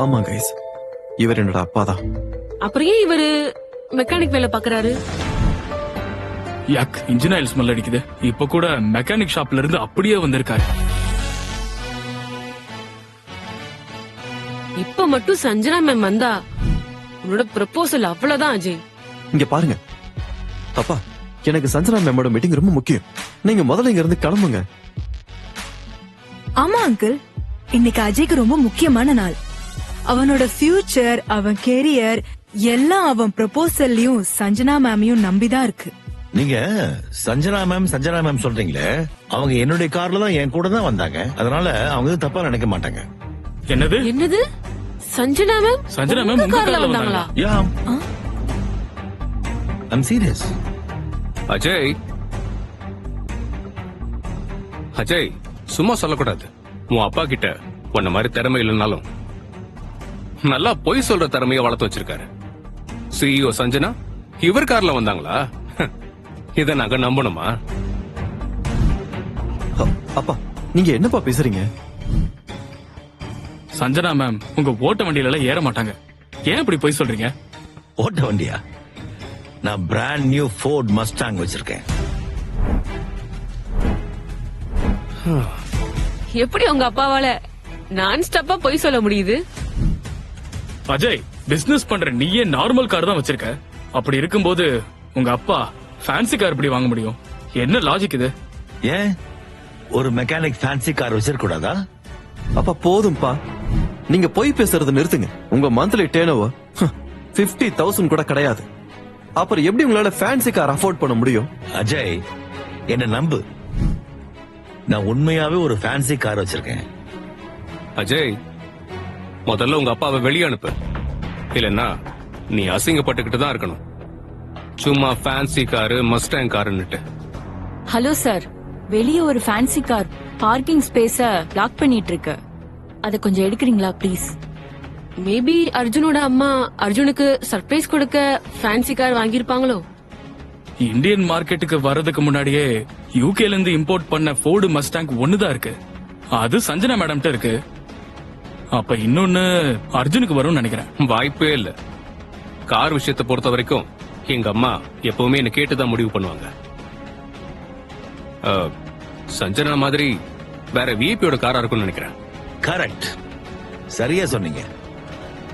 ஆமா கைஸ், இவர் என்னோட அப்பா தான். அப்புறம் ஏன் இவரு மெக்கானிக் வேலை பாக்குறாரு? யாக், இன்ஜின் ஆயில் ஸ்மெல் அடிக்குது. இப்ப கூட மெக்கானிக் ஷாப்ல இருந்து அப்படியே வந்திருக்காரு. இப்ப மட்டும் சஞ்சனா மேம் வந்தா உன்னோட ப்ரப்போசல் அவ்வளவுதான் அஜய். இங்க பாருங்க அப்பா, எனக்கு சஞ்சனா மேமோட மீட்டிங் ரொம்ப முக்கியம். நீங்க முதல்ல இங்க இருந்து கிளம்புங்க. ஆமா அங்கிள், இன்னைக்கு அஜய்க்கு ரொம்ப முக்கியமான நாள். அவனோட ஃபியூச்சர், அவன் கெரியர் எல்லாம் அவன் ப்ரொபோசல்லையும் சஞ்சனா மேமையும் நம்பிதான் இருக்கு. நீங்க சஞ்சனா மேம் சொல்றீங்களே, அவங்க என்னுடைய கார்ல தான் என் கூட தான் வந்தாங்க. அதனால அவங்க தப்பா நினைக்க மாட்டாங்க. என்னது என்னது? சஞ்சனா மேம் உங்க கார்ல வந்தாங்களா? யா, ஐம் சீரியஸ். அஜய், அஜய், சும்மா சொல்லக்கூடாது. உன் அப்பா கிட்ட உன்ன மாதிரி திறமை இல்லைனாலும் நல்லா பொய் சொல்ற திறமைய வளர்த்து வச்சிருக்காரு. சிஇஓ சஞ்சனா இவர் கார்ல வந்தாங்களா? இத நாங்க நம்பணுமா? அப்பா, நீங்க என்னப்பா பேசுறீங்க? சஞ்சனா மேம் உங்க ஓட்ட வண்டியில எல்லாம் ஏற மாட்டாங்க. ஏன் இப்படி பொய் சொல்றீங்க? ஓட்ட வண்டியா? நான் பிராண்ட் நியூ ஃபோர்ட் மஸ்டாங் வச்சிருக்கேன். எப்படி உங்க அப்பாவால நான் ஸ்டாப்பா பொய் சொல்ல முடியுது? அஜய், பிசினஸ் பண்ற நீயே நார்மல் கார் தான் வச்சிருக்க. அப்படி இருக்கும்போது உங்க அப்பா ஃபேன்சி கார் எப்படி வாங்க முடியும்? என்ன லாஜிக் இது? ஏன் ஒரு மெக்கானிக் ஃபேன்சி கார் வச்சிருக்க கூடாதா? அப்பா போதும்பா, நீங்க பொய் பேசுறத நிறுத்துங்க. உங்க மந்த்லி டேர்ன்ஓவர் 50,000 கூட கிடையாது. அப்புறம் எப்படி உங்களால ஃபேன்சி கார் அஃபோர்ட் பண்ண முடியும்? அஜய், என்ன நம்பு, நான் உண்மையாவே ஒரு ஃபேன்சி கார் வச்சிருக்கேன். அஜய், முதல்ல உங்க அப்பாவை வெளியே அனுப்பு. இல்லன்னா நீ அசிங்கப்பட்டுக்கிட்டு தான் இருக்கணும். சும்மா ஃபேன்சி காரு மஸ்டாங் காருன்னுட்டு. ஹலோ சார், வெளியே ஒரு ஃபேன்சி கார் பார்க்கிங் ஸ்பேஸ லாக் பண்ணிட்டு இருக்கு. அத கொஞ்சம் எடுக்கிறீங்களா ப்ளீஸ்? மேபி அர்ஜுனோட அம்மா அர்ஜுனுக்கு சர்ப்ரைஸ் கொடுக்க ஃபேன்சி கார் வாங்கியிருப்பாங்களோ? இந்தியன் மார்க்கெட்டுக்கு வர்றதுக்கு முன்னாடியே யூகேல இருந்து இம்போர்ட் பண்ண ஃபோர்டு மஸ்டாங் ஒண்ணுதான் இருக்கு. அது சஞ்சனா மேடம்ட்ட இருக்கு. அப்ப இன்னொன்னு அர்ஜுனுக்கு வரும்னு நினைக்கிறேன். வாய்ப்பே இல்ல. கார் விஷயத்தை பொறுத்த வரைக்கும் எங்க அம்மா எப்பவுமே என்ன கேட்டுதான் முடிவு பண்ணுவாங்க. சஞ்சனா மாதிரி வேற விஐபியோட காரா இருக்கும்னு நினைக்கிறேன். கரெக்ட், சரியா சொன்னீங்க.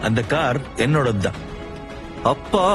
அந்த கார் என்னோட தான். அப்பா